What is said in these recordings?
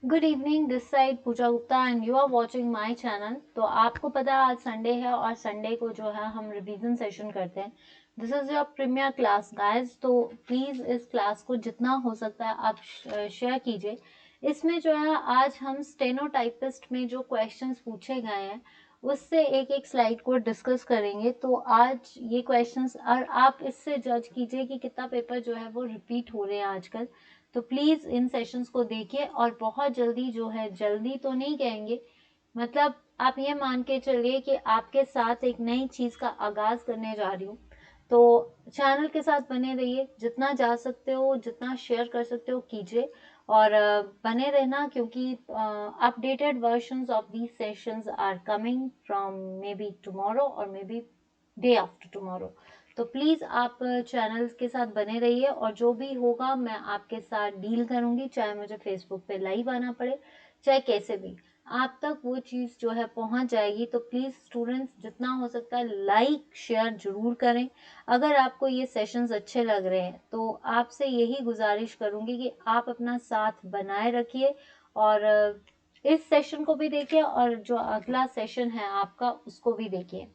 Good evening, this side Pooja Gupta and you are watching my channel. तो आपको पता है आज संडे है और संडे को जो है हम रिवीजन सेशन करते हैं। This is your premier class guys. तो प्लीज इस क्लास को जितना हो सकता है आप शेयर कीजिए। इसमें जो है आज हम स्टेनोटाइपिस्ट में जो क्वेश्चंस पूछे गए हैं उससे एक एक स्लाइड को डिस्कस करेंगे। तो आज ये क्वेश्चंस और आप इससे जज कीजिए कि कितना पेपर जो है वो रिपीट हो रहे हैं आजकल। तो प्लीज इन सेशंस को देखिए और बहुत जल्दी जो है, जल्दी तो नहीं कहेंगे, मतलब आप ये मान के चलिए कि आपके साथ एक नई चीज का आगाज करने जा रही हूँ। तो चैनल के साथ बने रहिए, जितना जा सकते हो जितना शेयर कर सकते हो कीजिए और बने रहना, क्योंकि updated versions of these sessions are coming from maybe tomorrow और maybe day after tomorrow. तो प्लीज आप चैनल के साथ बने रहिए और जो भी होगा मैं आपके साथ डील करूंगी, चाहे मुझे फेसबुक पे लाइव आना पड़े, चाहे कैसे भी आप तक वो चीज जो है पहुंच जाएगी। तो प्लीज स्टूडेंट्स जितना हो सकता है लाइक शेयर जरूर करें। अगर आपको ये सेशंस अच्छे लग रहे हैं तो आपसे यही गुजारिश करूंगी कि आप अपना साथ बनाए रखिए और इस सेशन को भी देखिए और जो अगला सेशन है आपका उसको भी देखिए।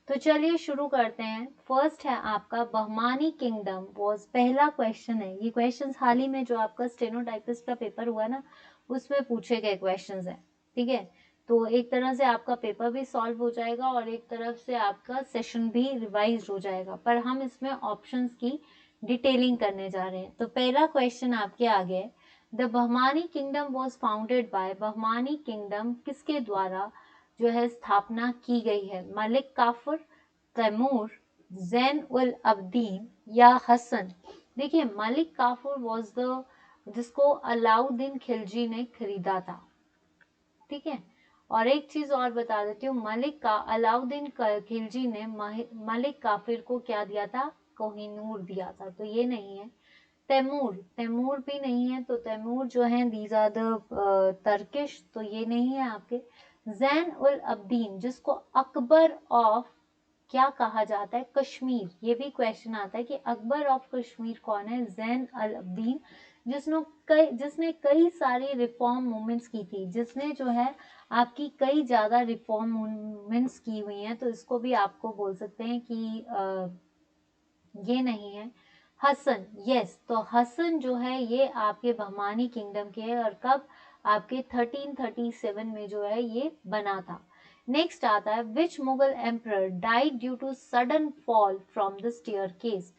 तो चलिए शुरू करते हैं। फर्स्ट है आपका बहमानी किंगडम वॉज, पहला क्वेश्चन है। ये क्वेश्चन हाल ही में जो आपका स्टेनोटाइपिस्ट का पेपर हुआ ना उसमें पूछे गए क्वेश्चंस हैं। ठीक है, तो एक तरह से आपका पेपर भी सॉल्व हो जाएगा और एक तरफ से आपका सेशन भी रिवाइज हो जाएगा, पर हम इसमें ऑप्शंस की डिटेलिंग करने जा रहे हैं। तो पहला क्वेश्चन आपके आगे है, the Bahmani kingdom was founded bye, Bahmani kingdom किसके द्वारा जो है स्थापना की गई है? मलिक काफर, तैमूर, जैन उल अब्दीन या हसन? देखिए मलिक काफूर वॉज द, जिसको अलाउद्दीन खिलजी ने खरीदा था। ठीक है, और एक चीज और बता देती हूँ, मलिक का अलाउद्दीन खिलजी ने मलिक काफिर को क्या दिया था? कोहिनूर दिया था। तो ये नहीं है। तैमूर, तैमूर भी नहीं है। तो तैमूर जो है दीज आर द तर्किश, तो ये नहीं है आपके। जैन उल अब्दीन, जिसको अकबर ऑफ क्या कहा जाता है? कश्मीर। ये भी क्वेश्चन आता है कि अकबर ऑफ कश्मीर कौन है? जैन अल अब्दीन, जिसने कई सारी रिफॉर्म मूवमेंट्स की थी, जिसने जो है आपकी कई ज्यादा रिफॉर्म मूवमेंट्स की हुई हैं। तो इसको भी आपको बोल सकते हैं कि ये नहीं है। हसन, यस, तो हसन जो है ये आपके बहमानी किंगडम के है और कब? आपके 1337 में जो है ये बना था। नेक्स्ट आता है, which Mughal emperor died due to sudden fall from the staircase?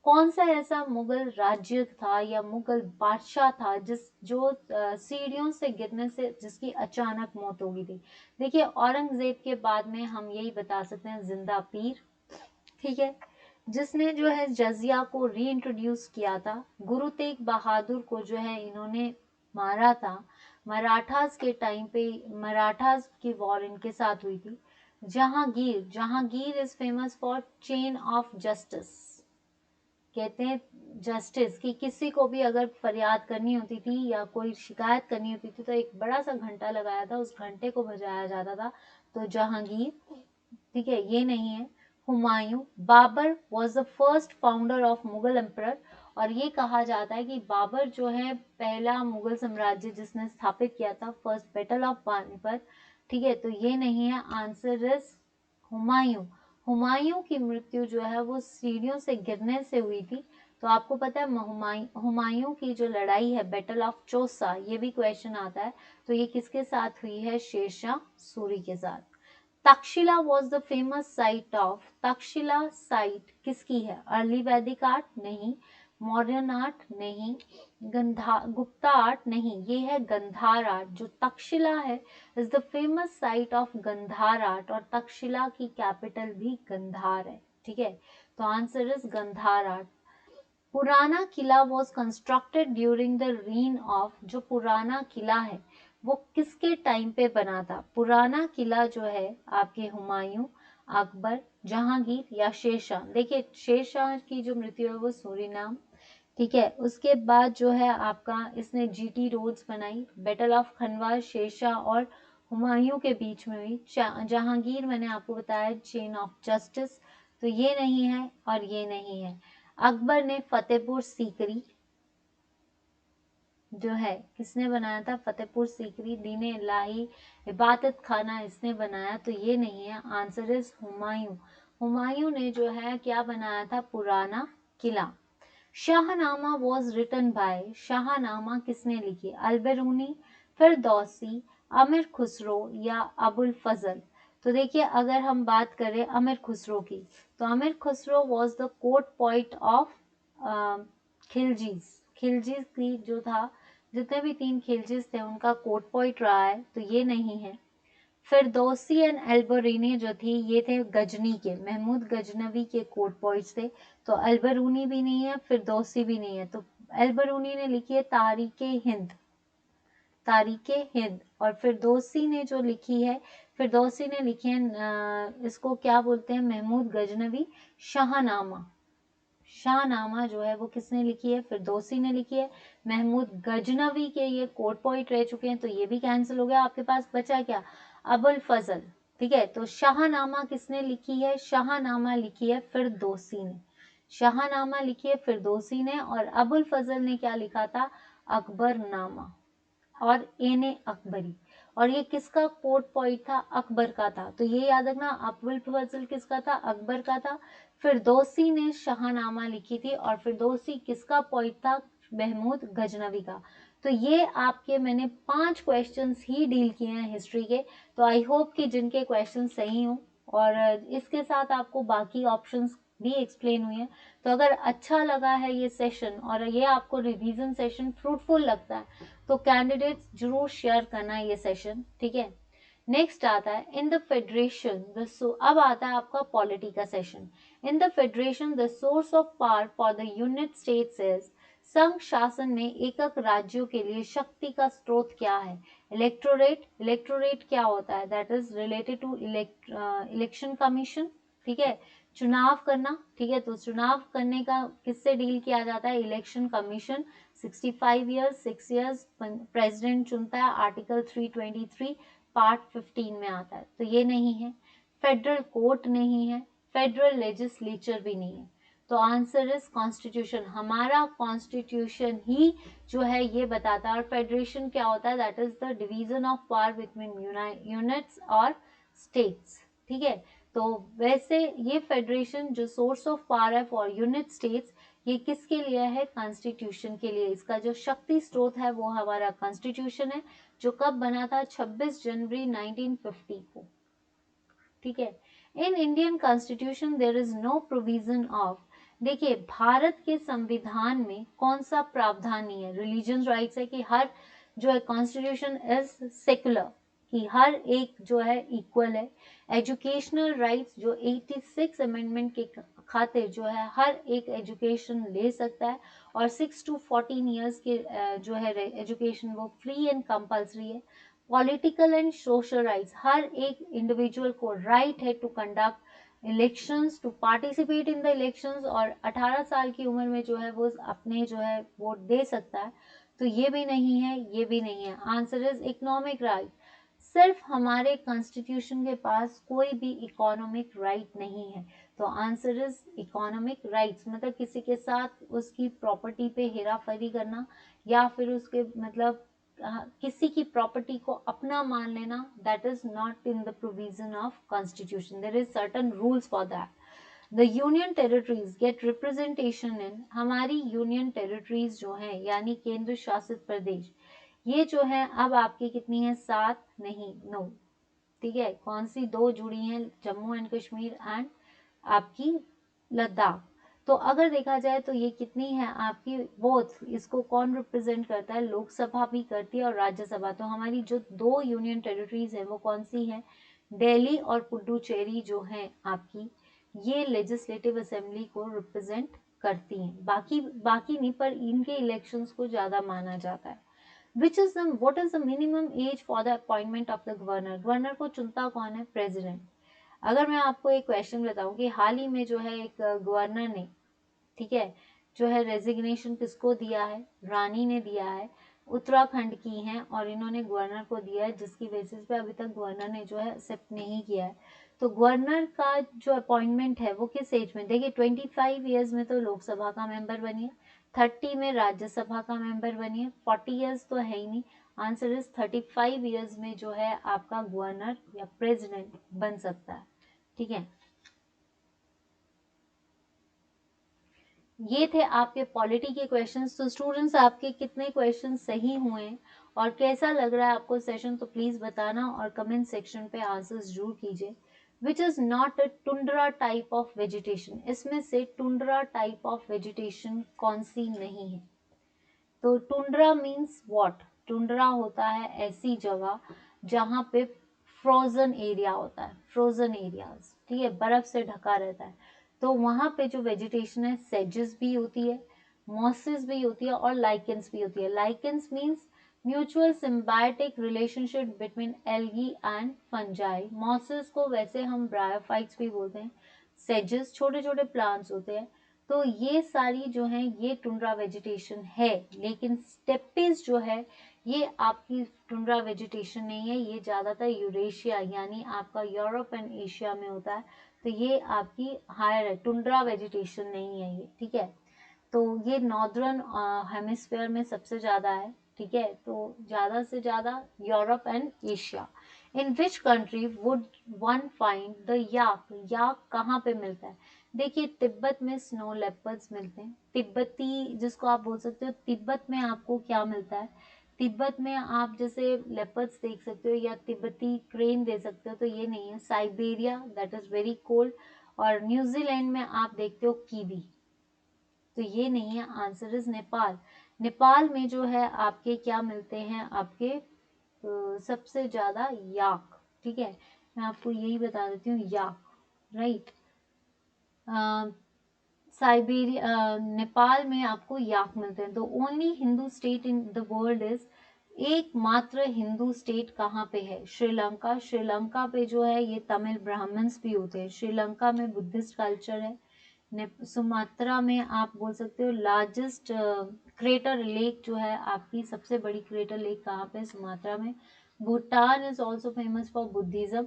कौन सा ऐसा मुगल राज्य था या मुगल बादशाह था जो सीढ़ियों से गिरने से जिसकी अचानक मौत हो गई थी? देखिए औरंगजेब के बाद में हम यही बता सकते हैं, जिंदा पीर। ठीक है, जिसने जो है जजिया को रीइंट्रोड्यूस किया था। गुरु तेग बहादुर को जो है इन्होंने मारा था। मराठास के टाइम पे मराठास की वॉर इनके साथ हुई थी। Jahangir, Jahangir is famous for chain of justice. कहते हैं जस्टिस कि किसी को भी अगर फरियाद करनी होती थी या कोई शिकायत करनी होती थी तो एक बड़ा सा घंटा लगाया था, उस घंटे को बजाया जाता था। तो जहांगीर, ठीक है, ये नहीं है। Humayun, Babur was the first founder of Mughal emperor, और ये कहा जाता है कि बाबर जो है पहला मुगल साम्राज्य जिसने स्थापित किया था, फर्स्ट बैटल ऑफ पानीपत। ठीक है, तो ये नहीं है। Answer is Humayun. हुमायूं की मृत्यु जो है वो सीढ़ियों से गिरने से हुई थी। तो आपको पता है हुमायूं की जो लड़ाई है, बैटल ऑफ चौसा, ये भी क्वेश्चन आता है। तो ये किसके साथ हुई है? शेरशाह सूरी के साथ। Takshashila was the famous site of, Takshashila site किसकी है? अर्ली वैदिक आर्ट नहीं, मॉडर्न आर्ट नहीं, गुप्ता आर्ट नहीं, ये है गंधार आर्ट। जो तक्षशिला है is the famous site of Gandhara art, और तक्षशिला की कैपिटल भी गंधार है। ठीक है, तो answer is Gandhara art. Purana Qila was constructed during the reign of, जो पुराना किला है वो किसके टाइम पे बना था? पुराना किला जो है आपके हुमायूं, अकबर, जहांगीर या शेरशाह? देखिए शेरशाह की जो मृत्यु है वो सूरीनाम। ठीक है, उसके बाद जो है आपका इसने जीटी रोड्स बनाई। बैटल ऑफ खनवा शेरशाह और हुमायूं के बीच में हुई। जहांगीर मैंने आपको बताया चेन ऑफ जस्टिस, तो ये नहीं है और ये नहीं है। अकबर ने फतेहपुर सीकरी, जो है किसने बनाया था? फतेहपुर सीकरी, दीन इलाही, इबादत खाना इसने बनाया, तो ये नहीं है। Answer is Humayun. हुमायूं ने जो है क्या बनाया था? Purana Qila. Shahnama was written by, Shahnama किसने लिखी? अलबरूनी, फिरदौसी, अमीर खुसरो या अबुल फजल? तो देखिए अगर हम बात करें अमीर खुसरो की, तो Amir Khusro was the court poet of Khiljis. Khiljis की जो था, जितने भी 3 खिलजीज थे उनका कोर्ट पोइट रहा है, तो ये नहीं है। फिरदौसी एंड अल्बरूनी जो थी ये थे गजनी के, महमूद गजनवी के कोर्ट पोइट्स थे, तो अल्बरूनी भी नहीं है, फिरदौसी भी नहीं है। तो अल्बरूनी ने लिखी है तारीखे हिंद, तारीखे हिंद, और फिरदौसी ने जो लिखी है, फिरदौसी ने लिखी है इसको क्या बोलते हैं? महमूद गजनवी शाहनामा। शाहनामा जो है वो किसने लिखी है? फिरदौसी ने लिखी है। महमूद गजनवी के ये कोर्ट पोइट रह चुके हैं, तो ये भी कैंसिल हो गया। आपके पास बचा क्या? अबुल फजल। ठीक है, तो शाहनामा किसने लिखी है? शाहनामा लिखी है फिरदौसी ने। शाहनामा लिखी है फिरदौसी ने, और अबुल फजल ने क्या लिखा था? अकबरनामा और एने अकबरी। और ये किसका कोर्ट पॉइंट था? अकबर का था। तो ये याद रखना, अबुल फजल किसका था? अकबर का था। फिरदौसी ने शाहनामा लिखी थी, और फिरदौसी किसका पॉइंट था? महमूद गजनवी का। तो ये आपके मैंने 5 क्वेश्चंस ही डील किए हैं हिस्ट्री के। तो आई होप कि जिनके क्वेश्चन सही हो, और इसके साथ आपको बाकी ऑप्शंस भी एक्सप्लेन हुए हैं। तो अगर अच्छा लगा है ये सेशन, और ये आपको रिवीजन सेशन फ्रूटफुल लगता है, तो कैंडिडेट्स जरूर शेयर करना ये सेशन। ठीक है, नेक्स्ट आता है इन द फेडरेशन अब आता है आपका पॉलिटी का session. In the federation the source of power for the unit states is, संघ शासन में एकक राज्यों के लिए शक्ति का स्रोत क्या है? इलेक्टोरेट। इलेक्टोरेट क्या होता है? That is related to election commission. ठीक है, चुनाव करना। ठीक है, तो चुनाव करने का किससे डील किया जाता है? Election commission. 65 years 6 years president चुनता है, आर्टिकल 323 पार्ट 15 में आता है, तो ये नहीं है। फेडरल कोर्ट नहीं है, फेडरल लेजिस्लेचर भी नहीं है। तो आंसर इज कॉन्स्टिट्यूशन। हमारा कॉन्स्टिट्यूशन ही जो है ये बताता है। और फेडरेशन क्या होता है? That is the division of power between units और स्टेट्स। ठीक है, तो वैसे ये फेडरेशन जो सोर्स ऑफ पावर है फॉर यूनिट स्टेट्स, ये किसके लिए है? कॉन्स्टिट्यूशन के लिए। इसका जो शक्ति स्रोत है वो हमारा कॉन्स्टिट्यूशन है, जो कब बना था? 26 जनवरी 1950 को। ठीक है, in Indian constitution there is no provision of, देखिए भारत के संविधान में कौन सा प्रावधान नहीं है? रिलीजियस राइट्स है कि हर जो है कॉन्स्टिट्यूशन इज सेकुलर, कि हर एक जो है इक्वल है। एजुकेशनल राइट्स जो 86 अमेंडमेंट के खातिर जो है हर एक एजुकेशन ले सकता है, और 6 to 14 ईयर्स के जो है एजुकेशन वो फ्री एंड कंपल्सरी है। पॉलिटिकल एंड सोशल राइट्स, हर एक इंडिविजुअल को राइट है to conduct elections, to participate in the elections, और 18 साल की उम्र में जो है वो अपने जो है वोट दे सकता है। तो ये भी नहीं है, ये भी नहीं है। Answer is economic right. सिर्फ हमारे कॉन्स्टिट्यूशन के पास कोई भी इकोनॉमिक राइट नहीं है। तो आंसर इज इकोनॉमिक राइट्स, मतलब किसी के साथ उसकी प्रॉपर्टी पे हेराफेरी करना, या फिर उसके मतलब किसी की प्रॉपर्टी को अपना मान लेना, that is not in the provision of constitution. There is certain rules for that. The union territories get representation in, हमारी यूनियन टेरिटरीज जो हैं यानी केंद्र शासित प्रदेश, ये जो है अब आपकी कितनी है? 7 नहीं 9। ठीक है, कौन सी 2 जुड़ी हैं? जम्मू एंड कश्मीर एंड आपकी लद्दाख। तो अगर देखा जाए तो ये कितनी है आपकी? बोथ। इसको कौन रिप्रेजेंट करता है? लोकसभा भी करती है और राज्यसभा। तो हमारी जो 2 यूनियन टेरिटरीज है वो कौन सी है? दिल्ली और पुडुचेरी जो है आपकी, ये लेजिस्लेटिव असेंबली को रिप्रेजेंट करती हैं। बाकी बाकी नहीं, पर इनके इलेक्शंस को ज्यादा माना जाता है। what is the minimum age for the appointment of the governor? Governor को चुनता कौन है? प्रेसिडेंट। अगर मैं आपको एक क्वेश्चन बताऊं कि हाल ही में जो है एक गवर्नर ने, ठीक है, जो है रेजिग्नेशन किसको दिया है? रानी ने दिया है, उत्तराखंड की हैं, और इन्होंने गवर्नर को दिया है, जिसकी बेसिस पे अभी तक गवर्नर ने जो है एक्सेप्ट नहीं किया है। तो गवर्नर का जो अपॉइंटमेंट है वो किस एज में, देखिए 25 ईयर्स में तो लोकसभा का मेंबर बनिए, 30 में राज्यसभा का मेंबर बनिए, 40 ईयर्स तो है ही नहीं, आंसर इज 35 ईयर्स में जो है आपका गवर्नर या प्रेसिडेंट बन सकता है। ठीक है, ये थे आपके पॉलिटी के क्वेश्चंस। तो स्टूडेंट्स आपके कितने क्वेश्चन सही हुए और कैसा लग रहा है आपको सेशन, तो प्लीज बताना और कमेंट सेक्शन पे आंसर्स जरूर कीजिए। Which is not a tundra type of vegetation, इसमें से टुंड्रा टाइप ऑफ वेजिटेशन कौन सी नहीं है। तो टुंड्रा मीन्स व्हाट, टुंड्रा होता है ऐसी जगह जहाँ पे फ्रोजन एरिया होता है, फ्रोजन एरियाज, ठीक है, बर्फ से ढका रहता है। तो वहां पे जो वेजिटेशन है सेजेस भी होती है, मॉसेस भी होती है और लाइकेंस भी होती है। Lichens means mutual symbiotic relationship between algae and fungi. Mosses को वैसे हम ब्रायोफाइट्स भी बोलते हैं। सेजेस छोटे छोटे प्लांट्स होते हैं। तो ये सारी जो है ये टुंड्रा वेजिटेशन है, लेकिन स्टेपेस जो है ये आपकी टुंड्रा वेजिटेशन नहीं है, ये ज्यादातर यूरेशिया यानी आपका यूरोप एंड एशिया में होता है। तो ये आपकी हायर है, टुंड्रा वेजिटेशन नहीं है ये, ठीक है। तो ये नॉर्दर्न हेमिस्फीयर में सबसे ज्यादा है, ठीक है, तो ज्यादा से ज्यादा Europe and Asia. In which country would one find the yak, yak कहाँ पे मिलता है, देखिए तिब्बत में स्नो लेपर्ड्स मिलते हैं, तिब्बती जिसको आप बोल सकते हो, तिब्बत में आपको क्या मिलता है, तिब्बत में आप जैसे लेपर्ड्स देख सकते हो या तिब्बती क्रेन देख सकते हो, तो ये नहीं है। Siberia that is very cold, और न्यूजीलैंड में आप देखते हो कीवी, तो ये नहीं है, आंसर इज नेपाल। नेपाल में जो है आपके क्या मिलते हैं, आपके सबसे ज्यादा याक, ठीक है, मैं आपको यही बता देती हूँ, याक, राइट। साइबेरिया नेपाल में आपको याक मिलते हैं। तो only Hindu state in the world is, एकमात्र हिंदू स्टेट कहाँ पे है, श्रीलंका। श्रीलंका पे जो है ये तमिल ब्राह्मण्स भी होते हैं, श्रीलंका में बुद्धिस्ट कल्चर है। सुमात्रा में आप बोल सकते हो लार्जेस्ट क्रेटर लेक जो है आपकी, सबसे बड़ी क्रेटर लेक कहाँ पे, सुमात्रा में। Bhutan is also famous for Buddhism.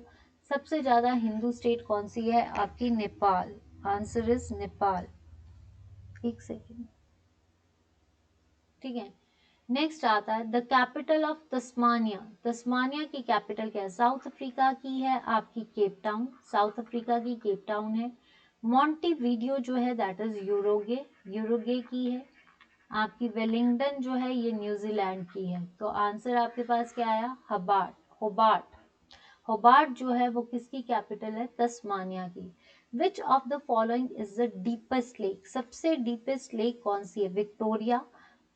सबसे ज्यादा हिंदू स्टेट कौन सी है आपकी, नेपाल, आंसर इज नेपाल। एक सेकेंड, ठीक है। नेक्स्ट आता है the capital of Tasmania. Tasmania की कैपिटल क्या है, साउथ अफ्रीका की है आपकी केप टाउन, साउथ अफ्रीका की केप टाउन है। मॉन्टेविडियो जो है दैट इज यूरोगे, यूरोगे की है आपकी। वेलिंगटन जो है ये न्यूजीलैंड की है। तो आंसर आपके पास क्या आया, हबार्ट, होबार्ट। होबार्ट जो है वो किसकी कैपिटल है, तस्मानिया की। Which of the following is the deepest lake, सबसे डीपेस्ट लेक कौन सी है, विक्टोरिया,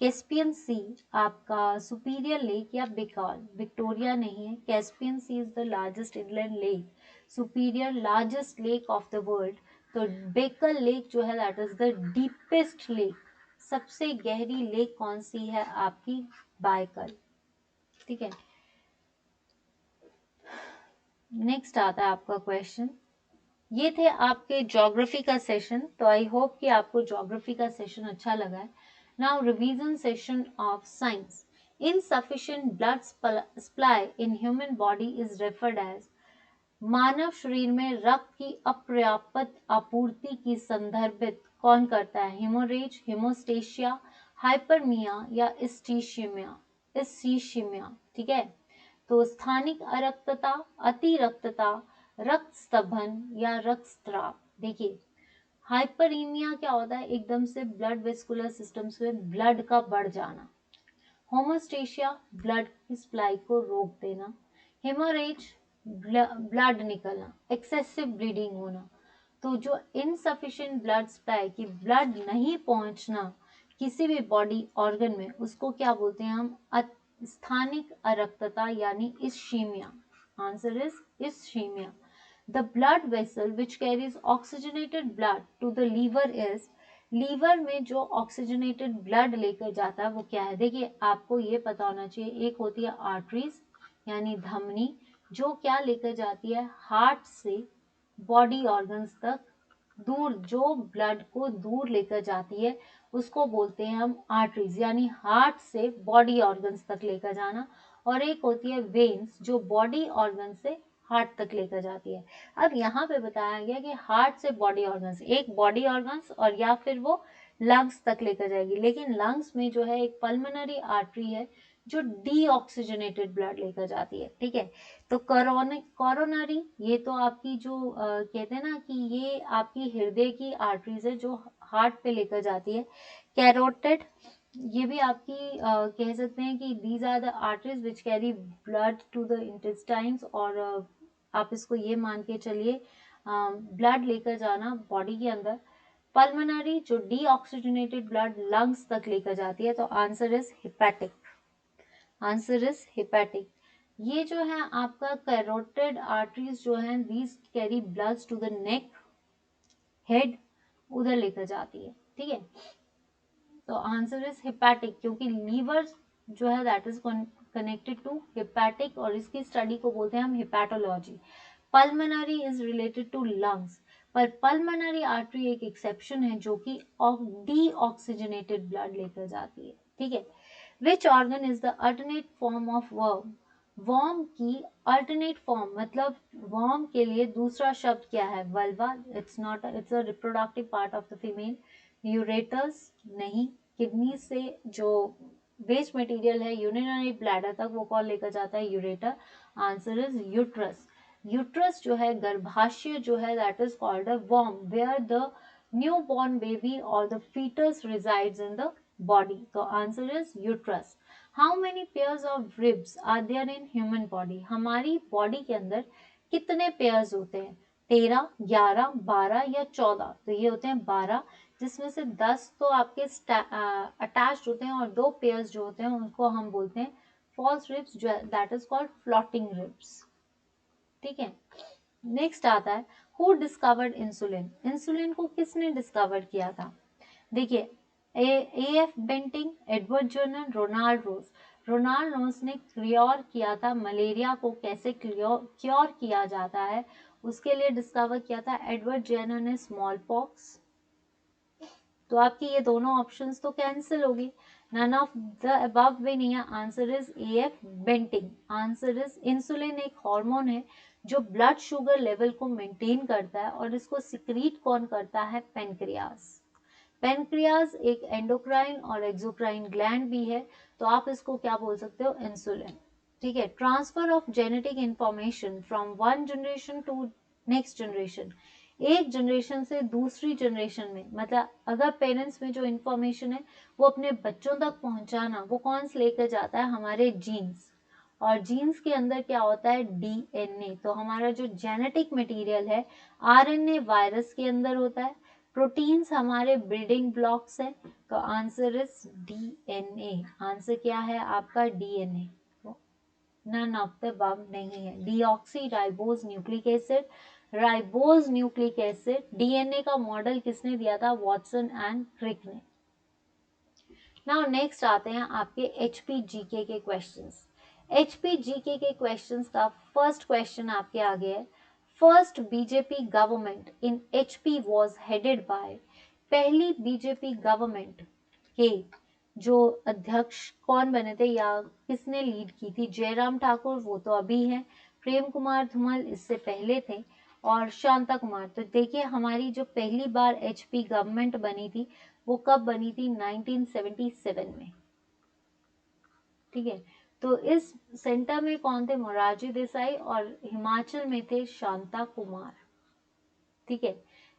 कैस्पियन सी, आपका सुपीरियर लेक या बेकाल। विक्टोरिया नहीं है, Caspian sea is the largest inland lake, superior largest lake of the world. तो बेकल लेक जो है that is the deepest lake, सबसे गहरी लेक कौन सी है आपकी, बायकल, ठीक है। नेक्स्ट आता है आपका क्वेश्चन। ये थे आपके ज्योग्राफी का सेशन, तो आई होप कि आपको ज्योग्राफी का सेशन अच्छा लगा है। Now revision session of science. Insufficient blood supply in human body is referred as, मानव शरीर में रक्त की अपर्याप्त आपूर्ति की संदर्भित कौन करता है, हेमोरेज, हेमोस्टेशिया, हाइपरमिया या इस्टीशिमिया, इस्टीशिमिया, ठीक है। तो स्थानिक अरक्तता, अतिरक्तता, रक्त स्तंभन या रक्तस्राव। देखिए हाइपरीमिया क्या होता है, एकदम से ब्लड वेस्कुलर सिस्टम्स में ब्लड का बढ़ जाना। होमोस्टेशिया ब्लड की सप्लाई को रोक देना। हेमोरेज ब्लड निकलना, एक्सेसिव ब्लीडिंग होना। तो जो इनसफिशिएंट ब्लड सप्लाई की ब्लड नहीं पहुंचना किसी भी बॉडी ऑर्गन में, उसको क्या बोलते हैं हम, स्थानिक अरक्तता यानी ischaemia. Answer is ischaemia. The blood vessel which carries oxygenated blood to the liver is, liver में जो ऑक्सीजनेटेड ब्लड लेकर जाता है वो क्या है, देखिए आपको ये पता होना चाहिए। एक होती है आर्टरीज यानी धमनी, जो क्या लेकर जाती है, हार्ट से बॉडी ऑर्गन्स तक दूर, जो ब्लड को दूर लेकर जाती है उसको बोलते हैं हम आर्टरीज, यानी हार्ट से बॉडी ऑर्गन्स तक लेकर जाना। और एक होती है वेन्स, जो बॉडी ऑर्गन से हार्ट तक लेकर जाती है। अब यहाँ पे बताया गया कि हार्ट से बॉडी ऑर्गन्स, एक बॉडी ऑर्गन्स और या फिर वो लंग्स तक लेकर जाएगी, लेकिन लंग्स में जो है एक पल्मोनरी आर्टरी है जो डीऑक्सीजनेटेड ब्लड लेकर जाती है, ठीक है। तो कोरोनरी ये तो आपकी जो कहते हैं ना कि ये आपकी हृदय की आर्टरीज है जो हार्ट पे लेकर जाती है। कैरोटिड ये भी आपकी कह सकते हैं कि these are the arteries which carry blood to the intestines, और आप इसको ये मान के चलिए ब्लड लेकर जाना बॉडी के अंदर। पल्मोनरी जो डीऑक्सीजनेटेड ब्लड लंग्स तक लेकर जाती है, तो answer is hepatic, answer is hepatic. ये जो है आपका कैरोटिड आर्टरीज जो है these carry blood to the neck, head, उधर लेकर जाती है, ठीक है। तो आंसर इज हेपेटिक, क्योंकि लीवर जो है that is connected to hepatic, और इसकी स्टडी को बोलते हैं हम hepatology. Pulmonary is related to lungs, पर पल्मोनरी आर्टरी एक एक्सेप्शन है जो कि डीऑक्सीजनेटेड ब्लड लेकर जाती है, ठीक है। Which organ is the alternate form of worm, worm की अल्टरनेट फॉर्म मतलब वर्म के लिए दूसरा शब्द क्या है, vulva, it's not, it's a reproductive part of the female. Ureters नहीं, किडनी से जो वेस्ट मटेरियल है यूरिनरी ब्लैडर तक वो कौन लेकर जाता है, ureter, answer is uterus. Uterus जो है गर्भाशय जो है that is called a worm where the new born baby और the fetus resides in the body, तो answer is uterus. How many pairs of ribs are there in human body, हमारी body के अंदर कितने पेयर्स होते हैं, 13, 11, 12 या 14, तो ये होते हैं 12, जिसमें से 10 तो आपके अटैच्ड होते हैं और 2 पेयर्स जो होते हैं उनको हम बोलते हैं फॉल्स रिब्स, जो that is called floating ribs, ठीक है। नेक्स्ट आता है हु डिस्कवर्ड इंसुलिन, इंसुलिन को किसने डिस्कवर किया था, देखिए एएफ बेंटिंग, एडवर्ड जर्नर, रोनाल्ड रोज। रोनाल्ड रोज ने क्योर किया था मलेरिया को, कैसे क्योर किया जाता है उसके लिए डिस्कवर किया था। एडवर्ड जर्नर ने स्मॉल पॉक्स, तो आपकी ये दोनों ऑप्शंस तो कैंसिल होगी, नन ऑफ द अबव भी नहीं है, answer is AF Banting. Answer is insulin एक हार्मोन है जो ब्लड शुगर लेवल को मेंटेन करता है और इसको सिक्रीट कौन करता है, पेनक्रियास। पेनक्रियाज एक एंडोक्राइन और एक्सोक्राइन ग्लैंड भी है, तो आप इसको क्या बोल सकते हो, इंसुलिन, ठीक है। Transfer of genetic information from one generation to next generation, एक जनरेशन से दूसरी जनरेशन में, मतलब अगर पेरेंट्स में जो इंफॉर्मेशन है वो अपने बच्चों तक पहुंचाना, वो कौन से लेकर जाता है, हमारे जीन्स, और जीन्स के अंदर क्या होता है, डीएनए। तो हमारा जो जेनेटिक मटेरियल है आरएनए वायरस के अंदर होता है, प्रोटीन्स हमारे बिल्डिंग ब्लॉक्स हैं, तो आंसर इज डीएनए। आंसर क्या है आपका, DNA, none of the above नहीं है। Deoxyribose nucleic acid, ribose nucleic acid, DNA का मॉडल किसने दिया था, वॉटसन एंड क्रिक ने। नाउ नेक्स्ट आते हैं आपके एचपीजीके के क्वेश्चंस। एचपीजीके के क्वेश्चंस का फर्स्ट क्वेश्चन आपके आगे है, first BJP government in HP was headed by, पहली बीजेपी गवर्नमेंट के जो अध्यक्ष कौन बने थे या किसने लीड की थी, जयराम ठाकुर, वो तो अभी है, प्रेम कुमार धूमल इससे पहले थे, और शांता कुमार। तो देखिए हमारी जो पहली बार एचपी गवर्नमेंट बनी थी वो कब बनी थी, 1977 में, ठीक है। तो इस सेंटर में कौन थे, मोरारजी देसाई, और हिमाचल में थे शांता कुमार, ठीक है।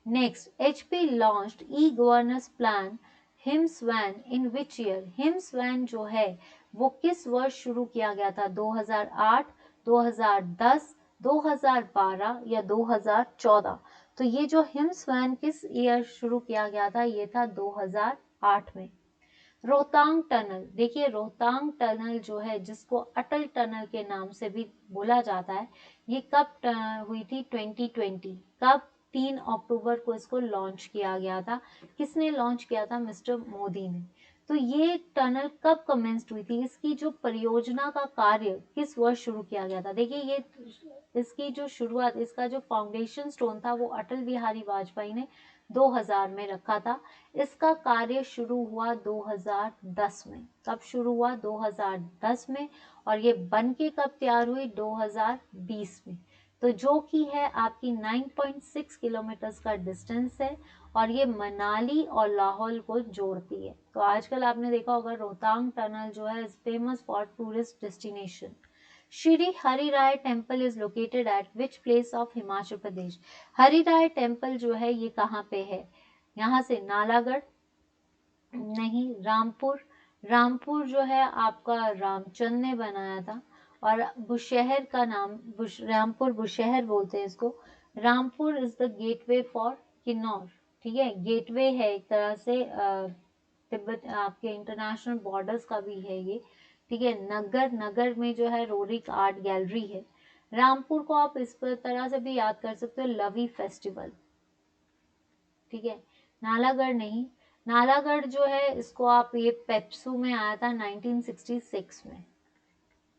Next, HP launched e governance plan Himswan in which year, Himswan जो है वो किस वर्ष शुरू किया गया था, 2008, 2010, 2012 या 2014। तो ये जो हिम्सवैन किस ईयर शुरू किया गया था, ये था 2008 में। रोहतांग टनल, देखिए रोहतांग टनल जो है जिसको अटल टनल के नाम से भी बोला जाता है, ये कब हुई थी, 2020, कब, 3 अक्टूबर को इसको लॉन्च किया गया था, किसने लॉन्च किया था, मिस्टर मोदी ने। तो ये टनल कब कमेंस्ड हुई थी, इसकी जो परियोजना का कार्य किस वर्ष शुरू किया गया था, देखिए ये इसकी जो शुरुआत, इसका जो फाउंडेशन स्टोन था वो अटल बिहारी वाजपेयी ने 2000 में रखा था। इसका कार्य शुरू हुआ 2010 में, कब शुरू हुआ, 2010 में, और ये बन के कब तैयार हुई, 2020 में। तो जो कि है आपकी 9.6 किलोमीटर्स का डिस्टेंस है और ये मनाली और लाहौल को जोड़ती है। तो आजकल आपने देखा होगा रोहतांग टनल जो है is famous for tourist destination. Shri Hari Rai temple is located at which place of Himachal Pradesh? Hari Rai temple जो है ये कहाँ पे है? यहाँ से नालागढ़ नहीं, रामपुर। रामपुर जो है आपका रामचंद ने बनाया था। और बुशहर का नाम रामपुर बुशहर बोलते हैं इसको। Rampur is the gateway for Kinnaur. ठीक है, गेटवे है एक तरह से तिब्बत आपके इंटरनेशनल बॉर्डर्स का भी है ये। ठीक है, नगर में जो है रोरिक आर्ट गैलरी है। रामपुर को आप इस तरह से भी याद कर सकते हो, लवी फेस्टिवल। ठीक है, नालागढ़ नहीं, नालागढ़ जो है इसको आप ये पेप्सू में आया था 1966 में।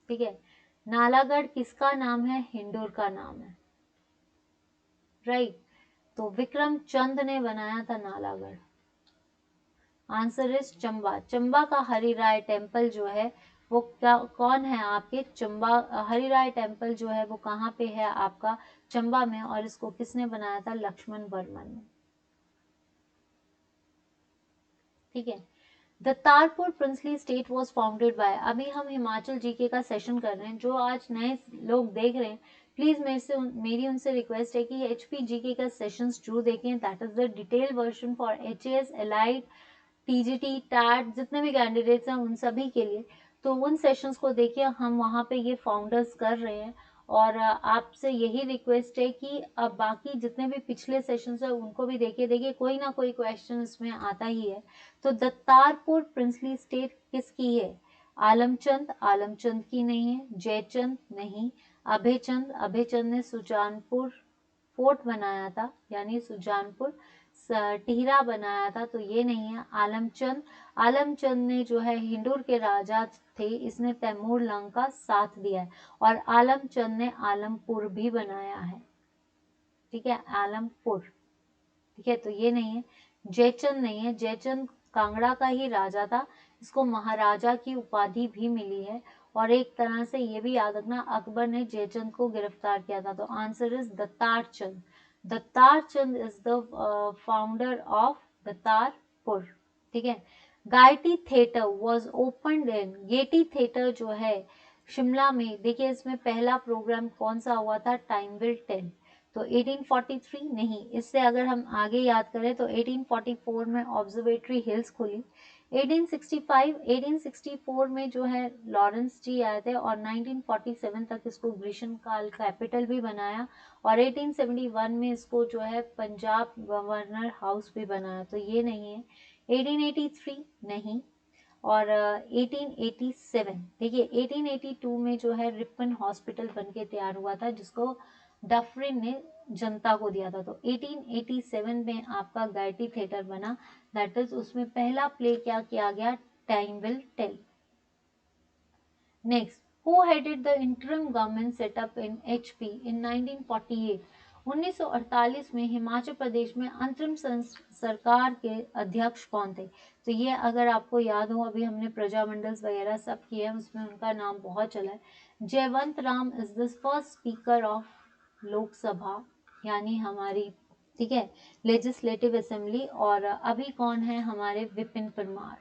ठीक है, नालागढ़ किसका नाम है? हिंदूर का नाम है, राइट। तो विक्रम चंद ने बनाया था नालागढ़। Answer is Chamba. चंबा का हरि राय टेम्पल जो है वो क्या कौन है आपके? चंबा हरि राय टेम्पल जो है वो कहाँ पे है आपका? चंबा में। और इसको किसने बनाया था? लक्ष्मण वर्मन ने। ठीक है, Dattarpur princely state was founded by. अभी हम हिमाचल जीके का सेशन कर रहे हैं। जो आज नए लोग देख रहे हैं प्लीज मेरी उनसे रिक्वेस्ट है कि एचपी जीके का सेशंस जरूर देखें। That is the detail version for HAS, allied, TGT, TET, जितने भी कैंडिडेट्स हैं उन सभी के लिए। तो उन सेशंस को देखिए, हम वहाँ पे ये फाउंडर्स कर रहे हैं। और आपसे यही रिक्वेस्ट है कि अब बाकी जितने भी पिछले सेशंस है उनको भी देखिए कोई ना कोई क्वेश्चन इसमें आता ही है। तो दत्तारपुर प्रिंसली स्टेट किसकी है? आलमचंद की नहीं है। जयचंद नहीं। अभयचंद ने सुजानपुर फोर्ट बनाया था, यानी सुजानपुर टिहरा बनाया था, तो ये नहीं है। आलमचंद ने जो है हिंदूर के राजा थे, इसने तैमूर लंग का साथ दिया है। और आलमचंद ने आलमपुर भी बनाया है। ठीक है, आलमपुर। ठीक है, तो ये नहीं है। जयचंद नहीं है। जयचंद कांगड़ा का ही राजा था, इसको महाराजा की उपाधि भी मिली है। और एक तरह से ये भी याद रखना, अकबर ने जयचंद को गिरफ्तार किया था। तो answer is Dattarchand. Dattarchand is the founder of Dattarpur. ठीक है, Gaiety theatre was opened in. Gaiety theatre जो है शिमला में, देखिए इसमें पहला प्रोग्राम कौन सा हुआ था? Time will tell. तो 1843 नहीं, इससे अगर हम आगे याद करें तो 1844 में ऑब्जर्वेटरी हिल्स खुली। 1864 में जो है लॉरेंस जी आए थे और 1947 तक इसको ग्रीष्म काल कैपिटल भी बनाया। और 1871 में इसको जो है पंजाब गवर्नर हाउस भी बनाया। तो ये नहीं है। 1883 नहीं। और 1887 देखिए 1882 में जो है रिपन हॉस्पिटल बनके तैयार हुआ था, जिसको डफरिन ने जनता को दिया था। तो 1887 में आपका गायटी थिएटर बना। दैट इज उसमें पहला प्ले क्या किया गया? Time will tell. Next, who headed the interim government setup in HP in 1948? 1948 में हिमाचल प्रदेश में अंतरिम सरकार के अध्यक्ष कौन थे? तो ये अगर आपको याद हो, अभी हमने प्रजामंडल वगैरह सब किए हैं, उसमें उनका नाम बहुत चला है। Jaywant Ram is the first speaker of Lok Sabha, यानी हमारी, ठीक है, लेजिस्लेटिव असेंबली। और अभी कौन है हमारे? विपिन परमार।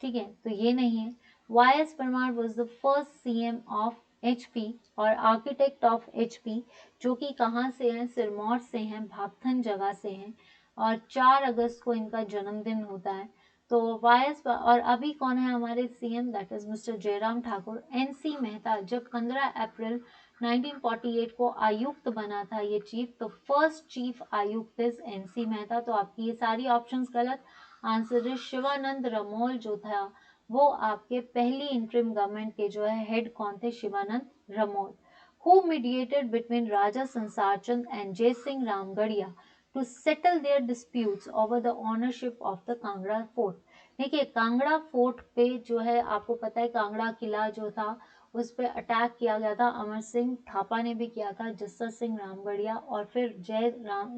ठीक है, तो ये नहीं है। Y S Parmar was the first CM of HP और आर्किटेक्ट ऑफ एचपी, जो कि कहाँ से हैं? सिरमौर से हैं, भागथन जगह से हैं। और 4 अगस्त को इनका जन्मदिन होता है। तो वाई एस और अभी कौन है हमारे CM? That is mister Jairam Thakur. NC Mehta जब 15 अप्रैल 1948 को आयुक्त बना था ये चीफ, तो फर्स्ट चीफ आयुक्त इज एनसी मेहता। तो आपकी ये सारी ऑप्शंस गलत। आंसर इज शिवानंद रमोल जो था वो आपके पहली इंटरिम गवर्नमेंट के जो है हेड कौन थे? Shivanand Ramol. Who mediated between Raja Sansar Chand and Jai Singh Ramgarhia to settle their disputes over the ownership of the Kangra fort? देखिए कांगड़ा फोर्ट पे जो है आपको पता है, कांगड़ा किला जो था उस पर अटैक किया गया था, अमर सिंह थापा ने भी किया था, जस्सा सिंह रामगढ़िया और फिर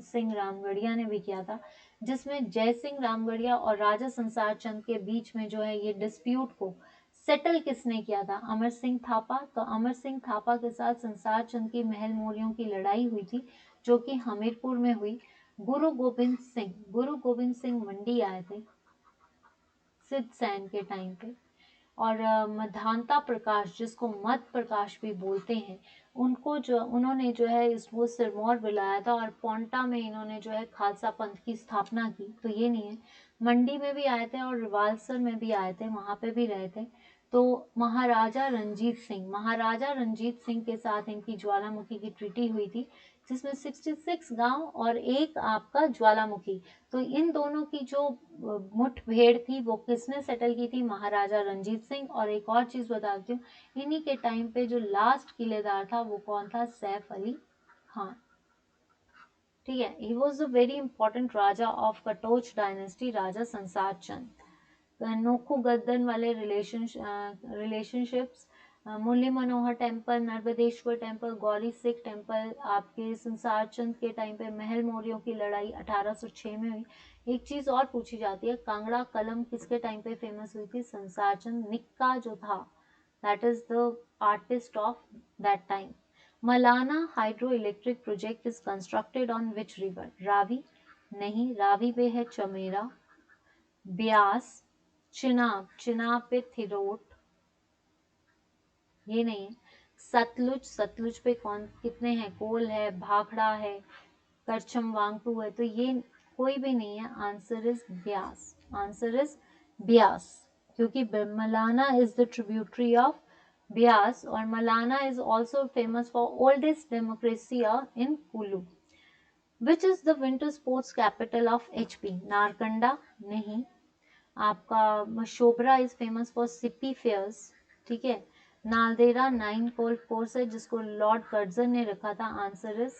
सिंह रामगढ़िया ने भी किया था, जिसमें जय सिंह रामगढ़िया और राजा संसार चंद के बीच में जो है ये डिस्प्यूट को सेटल किसने किया था? अमर सिंह थापा। तो अमर सिंह थापा के साथ संसार चंद की महल मोरियों की लड़ाई हुई थी, जो कि हमीरपुर में हुई। गुरु गोविंद सिंह मंडी आए थे सिद्ध सैन के टाइम पे। और मधानता प्रकाश, जिसको मध प्रकाश भी बोलते हैं, उन्होंने जो है इसको सिरमौर बुलाया था, और पोंटा में इन्होंने जो है खालसा पंथ की स्थापना की। तो ये नहीं है, मंडी में भी आए थे और रिवालसर में भी आए थे, वहां पे भी रहे थे। तो महाराजा रंजीत सिंह के साथ इनकी ज्वालामुखी की ट्रीटी हुई थी, जिसमें 66 गांव और एक आपका ज्वालामुखी। तो इन दोनों की जो मुठभेड़ थी वो किसने सेटल की थी? महाराजा रंजीत सिंह। और एक और चीज बताती हूँ, इन्हीं के टाइम पे जो लास्ट किलेदार था वो कौन था? सैफ अली खान। ठीक है, he was a very important Raja of Katoch dynasty, Raja Sansar Chand. नोखू गद्दन वाले relationships, Murli Manohar temple, Narmadeshwar temple, गौरी सिख टेम्पल, आपके संसार चंद के टाइम पे महल मौर्यों की लड़ाई 1806 में हुई। एक चीज और पूछी जाती है, कांगड़ा कलम किसके टाइम पे फेमस हुई थी? संसार चंद। निक्का जो था, that is the artist of that time. Malana hydro electric project is constructed on which river? Ravi? नहीं, रावी पे है चमेरा। ब्यास, चिनाब पे थिरोट, ये नहीं है। सतलुज पे कौन कितने हैं? कोल है, भाखड़ा है, करछम वांगटू है। तो ये कोई भी नहीं है, आंसर इज ब्यास। क्योंकि Malana is the tributary of Beas, और Malana is also famous for oldest democracy in Kullu. Which is the winter sports capital of HP? Narkanda? नहीं। आपका Mashobra is famous for Sipi fairs. ठीक है। नालदेहरा 9 गोल्फ कोर्स है, जिसको लॉर्ड कर्जन ने रखा था। Answer is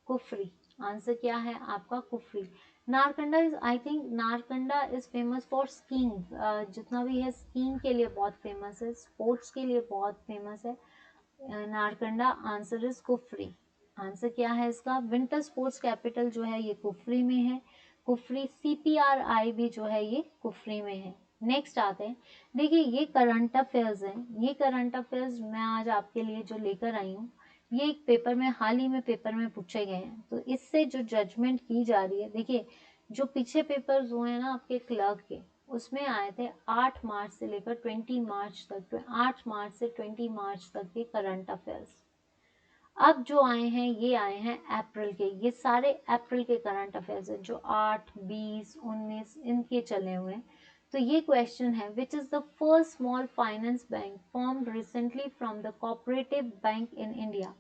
Kufri. आंसर क्या है आपका? Kufri. Narkanda is, I think Narkanda is famous for skiing, जितना भी है स्कीइंग के लिए बहुत फेमस है, स्पोर्ट्स के लिए बहुत फेमस है Narkanda. Answer is Kufri. Answer क्या है इसका? विंटर स्पोर्ट्स कैपिटल जो है ये कुफरी में है। कुफरी। CPRI भी जो है ये कुफरी में है। नेक्स्ट आते हैं, देखिए ये करंट अफेयर्स हैं। ये करंट अफेयर्स मैं आज आपके लिए जो लेकर आई हूँ, ये एक पेपर में, हाल ही में पेपर में पूछे गए हैं। तो इससे जो जजमेंट की जा रही है, देखिए जो पीछे पेपर्स हुए हैं ना आपके क्लर्क के, उसमें आए थे 8 मार्च से लेकर 20 मार्च तक, 8 मार्च से 20 मार्च तक के करंट अफेयर्स। अब जो आए हैं ये आए हैं अप्रैल के, ये सारे अप्रैल के करंट अफेयर्स हैं, जो 8, 20, 19 इनके चले हुए हैं। तो ये क्वेश्चन है, विच is the first small finance bank formed recently from the cooperative bank in India?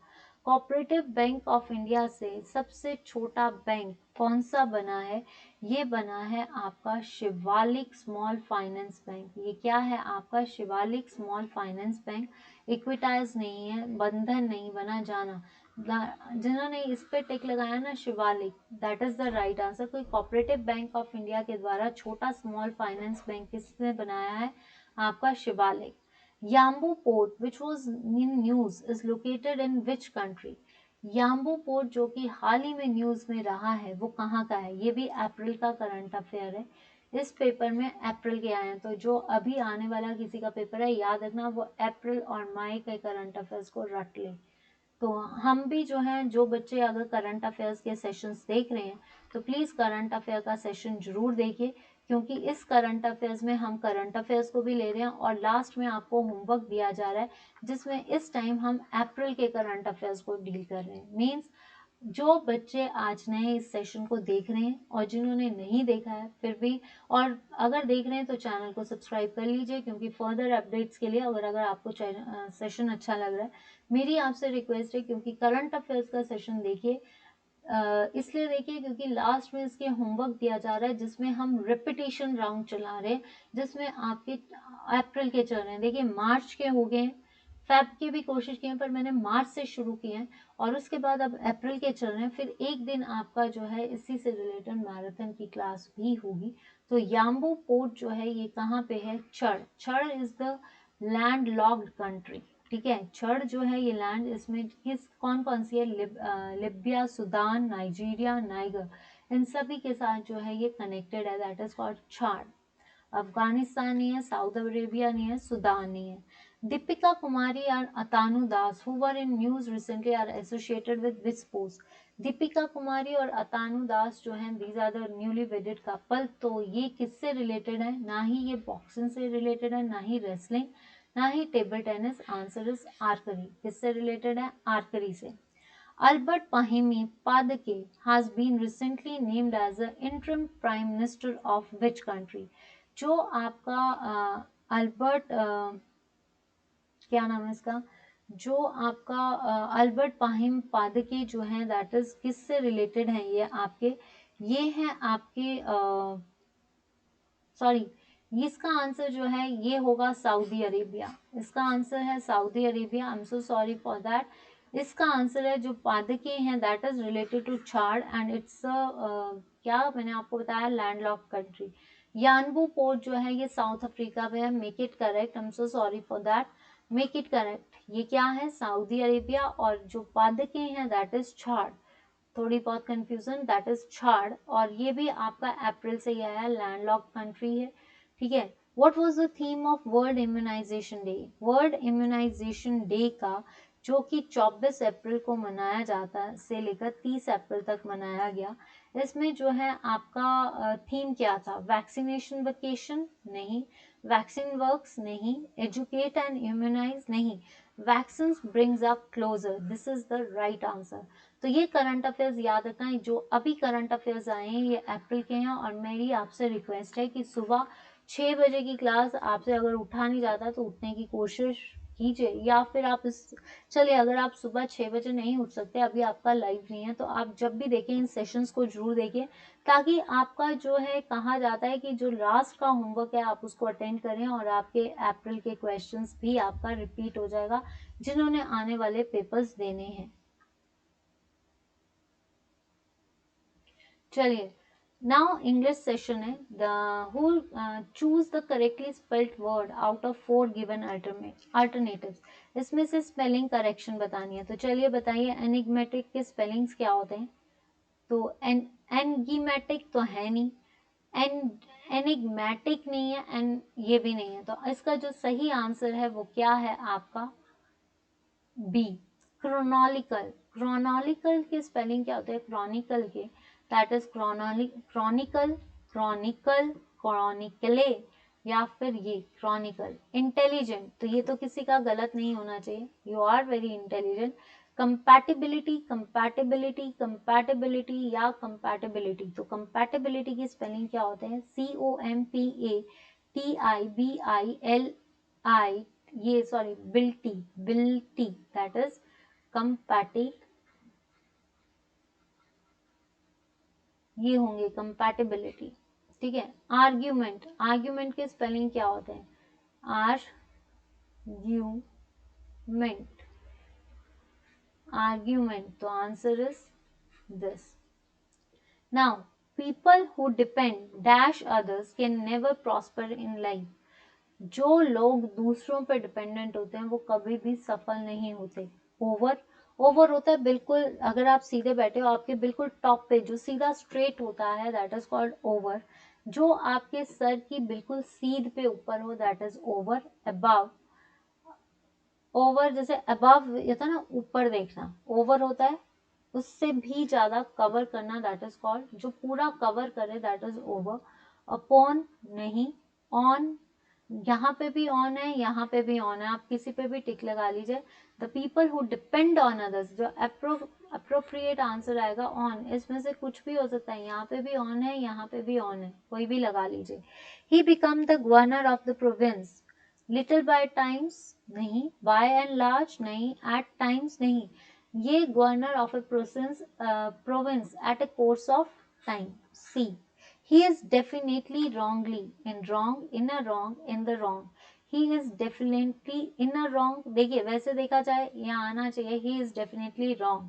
Cooperative bank of India से सबसे छोटा बैंक कौन सा बना है? ये बना है आपका शिवालिक स्मॉल फाइनेंस बैंक। ये क्या है आपका? Shivalik small finance bank. Equitas नहीं है, बंधन नहीं बना, जाना। जिन्होंने इस पे टिक लगाया ना, Shivalik, that is the right answer. कोई कोऑपरेटिव बैंक ऑफ इंडिया के द्वारा छोटा स्मॉल फाइनेंस बैंक किसने बनाया है? आपका Shivalik. Yanbu port which was in news is located in which country? Yanbu port जो कि हाल ही में न्यूज में रहा है, वो कहाँ का है? ये भी अप्रैल का करंट अफेयर है। इस पेपर में अप्रैल के आए हैं, तो जो अभी आने वाला किसी का पेपर है, याद रखना वो अप्रैल और मई के करंट अफेयर्स को रट ले। तो हम भी जो है, जो बच्चे अगर करंट अफेयर्स के सेशंस देख रहे हैं, तो प्लीज़ करंट अफेयर का सेशन जरूर देखिए, क्योंकि इस करंट अफेयर्स में हम करंट अफेयर्स को भी ले रहे हैं और लास्ट में आपको होमवर्क दिया जा रहा है, जिसमें इस टाइम हम अप्रैल के करंट अफेयर्स को डील कर रहे हैं। मीन्स जो बच्चे आज नए इस सेशन को देख रहे हैं और जिन्होंने नहीं देखा है फिर भी, और अगर देख रहे हैं तो चैनल को सब्सक्राइब कर लीजिए, क्योंकि फर्दर अपडेट्स के लिए अगर आपको सेशन अच्छा लग रहा है, मेरी आपसे रिक्वेस्ट है, क्योंकि करंट अफेयर्स का सेशन देखिए, इसलिए देखिए क्योंकि लास्ट में इसके होमवर्क दिया जा रहा है, जिसमें हम रिपीटिशन राउंड चला रहे हैं, जिसमें आपके अप्रैल के चल रहे हैं। देखिए मार्च के हो गए, फेब की भी कोशिश की है, पर मैंने मार्च से शुरू किए हैं, और उसके बाद अब अप्रैल के चल रहे हैं। फिर एक दिन आपका जो है इसी से रिलेटेड मैराथन की क्लास भी होगी। तो याम्बू पोर्ट जो है ये कहाँ पे है? छड़ is the land locked country. ठीक है, छड़ जो है ये लैंड, इसमें किस कौन कौन सी है? लिबिया, सुदान, नाइजीरिया, नाइगर, इन सभी के साथ जो है ये कनेक्टेड है, दैट इज कॉल्ड छाड़। अफगानिस्तान नहीं है, साउथ अरेबिया नहीं है, सूडान नहीं है। दीपिका कुमारी और Atanu Das who were in news recently are associated with which sports. Deepika Kumari और अतानु दास जो हैं these are the newly wedded couple. तो ये किससे रिलेटेड है? ना ही ये बॉक्सिंग से रिलेटेड है, ना ही रेसलिंग, ना ही table tennis. Answer is archery. किससे रिलेटेड है? आर्करी से। Albert Pahimi Padake has been recently named as the interim prime minister of which country? जो आपका अल्बर्ट क्या नाम है इसका, जो आपका अल्बर्ट पाहिम पादके जो है दैट इज किससे रिलेटेड है? ये हैं आपके सॉरी, इसका आंसर जो है ये होगा सऊदी अरेबिया। इसका आंसर है Saudi Arabia. I am so sorry for that. इसका आंसर है जो पादके हैं that is related to Chad and it's क्या मैंने आपको बताया, लैंडलॉक कंट्री। यानबू पोर्ट जो है ये साउथ अफ्रीका में है। Make it correct, I am so sorry for that, make it correct. ये क्या है? Saudi Arabia. और जो पादके हैं दैट इज चाड, थोड़ी बहुत कंफ्यूजन, दैट इज छाड़। और ये भी आपका अप्रैल से ही आया, लैंडलॉक कंट्री है। ठीक है। What was the theme of world immunisation day? World immunisation day का जो कि 24 अप्रैल को मनाया जाता है से लेकर 30 अप्रैल तक मनाया गया, इसमें जो है आपका थीम क्या था? वैक्सीनेशन वेकेशन नहीं, वैक्सीन वर्क्स नहीं, एजुकेट एंड इम्यूनाइज नहीं, vaccine brings up closer. This is the right answer. तो ये करंट अफेयर्स याद रखना, जो अभी करंट अफेयर्स आए हैं ये अप्रैल के हैं। और मेरी आपसे रिक्वेस्ट है कि सुबह 6 बजे की क्लास आपसे अगर उठा नहीं जाता तो उठने की कोशिश कीजिए, या फिर आप चलिए अगर आप सुबह 6 बजे नहीं उठ सकते, अभी आपका लाइव नहीं है, तो आप जब भी देखें इन सेशंस को जरूर देखिए, ताकि आपका जो है कहा जाता है कि जो लास्ट का होमवर्क है आप उसको अटेंड करें और आपके अप्रैल के क्वेश्चंस भी आपका रिपीट हो जाएगा जिन्होंने आने वाले पेपर्स देने हैं। चलिए, नाउ इंग्लिश सेशन है। The choose the correctly spelled word out of 4 given alternatives. इसमें से स्पेलिंग करेक्शन बतानी है। तो चलिए बताइए एनिग्मेटिक के स्पेलिंग्स क्या होते हैं? तो एनगीमेटिक तो है नहीं, एनिग्मेटिक नहीं है, एन ये भी नहीं है। तो इसका जो सही आंसर है वो क्या है आपका? बी, क्रोनोलिकल। क्रोनोलिकल के स्पेलिंग क्या होते हैं? क्रॉनिकल के, दैट इज क्रॉनिकल, क्रॉनिकल, क्रॉनिकले, या फिर ये क्रॉनिकल। इंटेलिजेंट, तो ये तो किसी का गलत नहीं होना चाहिए, you are very intelligent. Compatibility, compatibility, compatibility या कंपैटिबिलिटी। तो कंपैटिबिलिटी की स्पेलिंग क्या होते हैं? COMPATIBILI, ये सॉरी बिल्टी, बिल्टी, दैट इज कंपैटी, ये होंगे कंपैटिबिलिटी। ठीक है। आर्ग्यूमेंट, आर्ग्यूमेंट के स्पेलिंग क्या होते हैं? आर्ग्यूमेंट, आर्ग्यूमेंट, तो answer is this. Now people who depend dash others can never prosper in life. जो लोग दूसरों पर डिपेंडेंट होते हैं वो कभी भी सफल नहीं होते। ओवर, ओवर होता है बिल्कुल, अगर आप सीधे बैठे हो आपके बिल्कुल टॉप पे जो सीधा स्ट्रेट होता है दैट इज कॉल्ड ओवर। जो आपके सर की बिल्कुल सीध पे ऊपर हो that is over. Above, over जैसे अबव ये था ना, ऊपर देखना, ओवर होता है उससे भी ज्यादा कवर करना दैट इज कॉल्ड, जो पूरा कवर करे दैट इज ओवर। अपॉन नहीं, ऑन, यहाँ पे भी ऑन है, यहाँ पे भी ऑन है, आप किसी पे भी टिक लगा लीजिए। The people who depend on others, जो अप्रोप्रिएट आंसर आएगा ऑन, इसमें से कुछ भी हो सकता है, यहाँ पे भी ऑन है, यहाँ पे भी ऑन है, कोई भी लगा लीजिए। He become the governor of the province, little by times नहीं, बाय एंड लार्ज नहीं, एट टाइम्स नहीं, ये governor of a province at a course of time. See, he is definitely wrongly in wrong, in a wrong, in the wrong, he is definitely in a wrong। देखिए वैसे देखा जाए यहाँ आना चाहिए he is definitely wrong,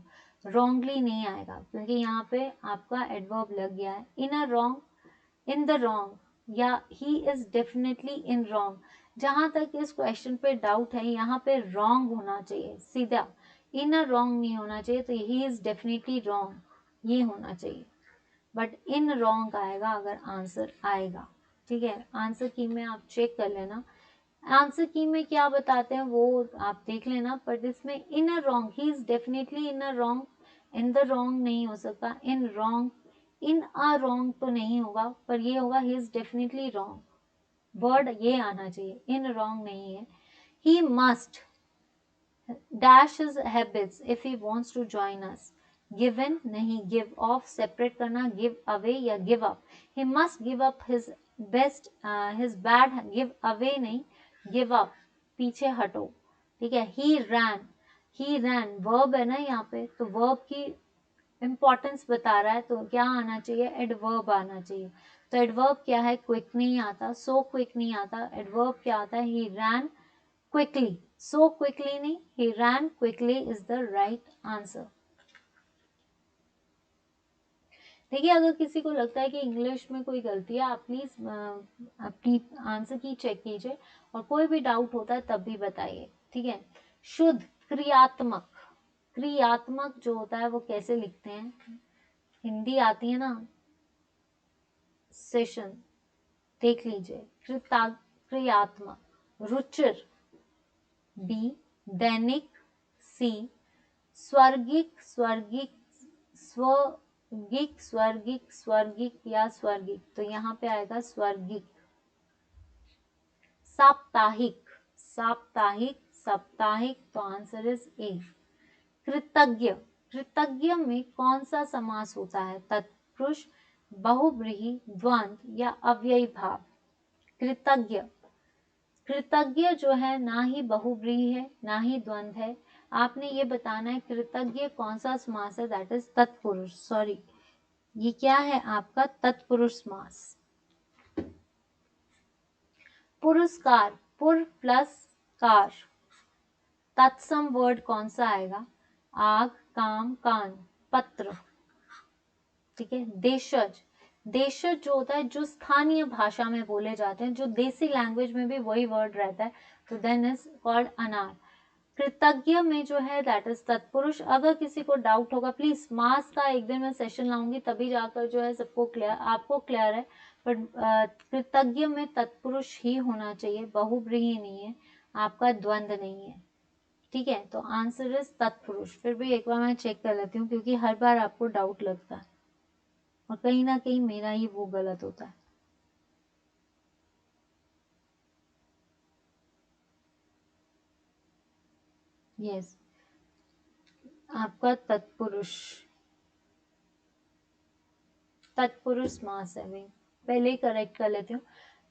wrongly नहीं आएगा क्योंकि यहाँ पे आपका adverb लग गया है। in a wrong, in the wrong, या he is definitely in wrong। जहां तक इस क्वेश्चन पे डाउट है यहाँ पे wrong होना चाहिए सीधा, in a wrong नहीं होना चाहिए, तो he is definitely wrong ये होना चाहिए, बट इन रॉन्ग आएगा अगर आंसर आएगा। ठीक है, आंसर की में आप चेक कर लेना। आंसर की में क्या बताते हैं वो आप देख लेना, बट इसमें in a wrong, he is definitely in a wrong, in the wrong नहीं हो सकता, in wrong, in a wrong तो नहीं होगा, पर ये होगा he is definitely wrong, word ये आना चाहिए, इन रॉन्ग नहीं है। He must dash his habits if he wants to join us, given नहीं, गिव ऑफ सेपरेट करना, गिव अवे या give up, he must give up his best, his bad, give away नहीं, गिव अप, पीछे हटो, ठीक है। ही रैन verb है ना यहाँ पे, तो वर्ब की इंपॉर्टेंस बता रहा है, तो क्या आना चाहिए, एडवर्ब आना चाहिए। तो एडवर्ब क्या है, क्विक नहीं आता, सो क्विक नहीं आता, एडवर्ब क्या आता है, ही रैन क्विकली, सो क्विकली नहीं, he ran quickly is the right answer. देखिए, अगर किसी को लगता है कि इंग्लिश में कोई गलती है, आप प्लीज अपनी आंसर की चेक कीजिए, और कोई भी डाउट होता है तब भी बताइए, ठीक है। शुद्ध क्रियात्मक, क्रियात्मक जो होता है वो कैसे लिखते हैं, हिंदी आती है ना, सेशन देख लीजिए, क्रियात्मक, रुचिर, बी, दैनिक, सी, स्वर्गिक, स्वर्गिक या स्वर्गिक, तो यहाँ पे आएगा स्वर्गिक। साप्ताहिक, साप्ताहिक, साप्ताहिक, तो आंसर इज ए। कृतज्ञ, कृतज्ञ में कौन सा समास होता है, तत्पुरुष, बहुव्रीहि, द्वंद्व या अव्ययी भाव। कृतज्ञ, कृतज्ञ जो है ना ही बहुव्रीहि है ना ही द्वंद्व है, आपने ये बताना है कृतज्ञ कौन सा समास है, दैट इज तत्पुरुष, सॉरी ये क्या है आपका, तत्पुरुष समास। पुरस्कार, पुर प्लस कार, तत्सम वर्ड कौन सा आएगा, आग, काम, कान, पत्र, ठीक है। देशज, देशज जो होता है जो स्थानीय भाषा में बोले जाते हैं, जो देसी लैंग्वेज में भी वही वर्ड रहता है, तो देन इज कॉल्ड अनार। कृतज्ञ में जो है दैट इज तत्पुरुष। अगर किसी को डाउट होगा, प्लीज मास का एक दिन मैं सेशन लाऊंगी, तभी जाकर जो है सबको क्लियर, आपको क्लियर है, बट कृतज्ञ में तत्पुरुष ही होना चाहिए, बहुव्रीहि नहीं है, आपका द्वंद्व नहीं है, ठीक है। तो आंसर इज तत्पुरुष। फिर भी एक बार मैं चेक कर लेती हूँ, क्योंकि हर बार आपको डाउट लगता है और कहीं ना कहीं मेरा ही वो गलत होता है। यस, आपका तत्पुरुष, तत्पुरुष मास है भाई, पहले ही करेक्ट कर लेती हूँ।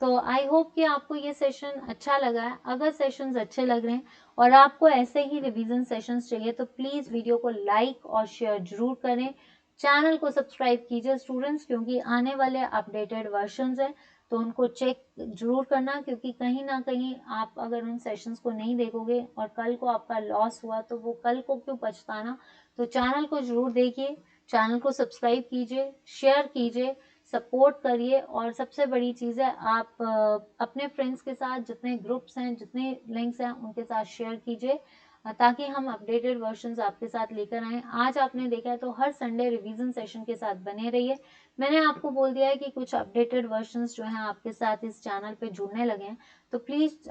तो आई होप कि आपको ये सेशन अच्छा लगा है। अगर सेशंस अच्छे लग रहे हैं और आपको ऐसे ही रिवीजन सेशंस चाहिए, तो प्लीज वीडियो को लाइक और शेयर जरूर करें, चैनल को सब्सक्राइब कीजिए स्टूडेंट्स, क्योंकि आने वाले अपडेटेड वर्जन्स हैं, तो उनको चेक जरूर करना, क्योंकि कहीं ना कहीं आप अगर उन सेशंस को नहीं देखोगे और कल को आपका लॉस हुआ, तो वो कल को क्यों पछताना। तो चैनल को जरूर देखिए, चैनल को सब्सक्राइब कीजिए, शेयर कीजिए, सपोर्ट करिए, और सबसे बड़ी चीज़ है आप अपने फ्रेंड्स के साथ, जितने ग्रुप्स हैं, जितने लिंक्स हैं, उनके साथ शेयर कीजिए, ताकि हम अपडेटेड वर्जन्स आपके साथ लेकर आएँ। आज आपने देखा है, तो हर संडे रिवीजन सेशन के साथ बने रहिए। मैंने आपको बोल दिया है कि कुछ अपडेटेड वर्जन्स जो हैं आपके साथ इस चैनल पे जुड़ने लगे हैं, तो प्लीज़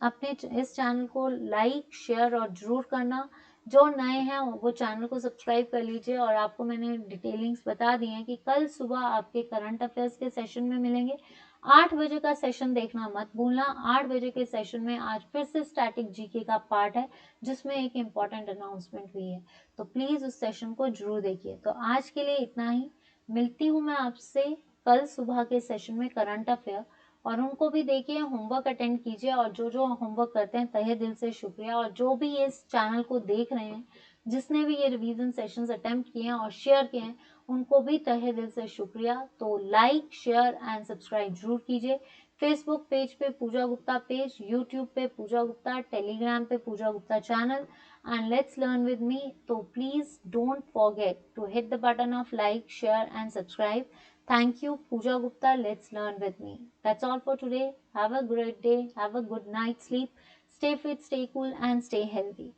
अपने इस चैनल को लाइक, शेयर और जरूर करना। जो नए हैं वो चैनल को सब्सक्राइब कर लीजिए, और आपको मैंने डिटेलिंग्स बता दी हैं कि कल सुबह आपके करंट अफेयर्स के सेशन में मिलेंगे। 8 बजे का सेशन देखना मत भूलना। 8 बजे के सेशन में आज फिर से स्टैटिक जीके का पार्ट है, जिसमें एक इम्पॉर्टेंट अनाउंसमेंट हुई है, तो प्लीज़ उस सेशन को जरूर देखिए। तो आज के लिए इतना ही, मिलती हूँ मैं आपसे कल सुबह के सेशन में करंट अफेयर, और उनको भी देखिए, होमवर्क अटेंड कीजिए, और जो जो होमवर्क करते हैं तहे दिल से शुक्रिया, और जो भी इस चैनल को देख रहे हैं, जिसने भी ये रिवीजन सेशंस अटेम्प्ट किए हैं और शेयर किए हैं, उनको भी तहे दिल से शुक्रिया। तो लाइक, शेयर एंड सब्सक्राइब जरूर कीजिए। फेसबुक पेज पे पूजा गुप्ता पेज, यूट्यूब पे पूजा गुप्ता, टेलीग्राम पे Puja Gupta channel, and let's learn with me. So please don't forget to hit the button of like, share and subscribe. Thank you, Pooja Gupta. Let's learn with me. That's all for today. Have a great day. Have a good night's sleep. Stay fit, stay cool and stay healthy.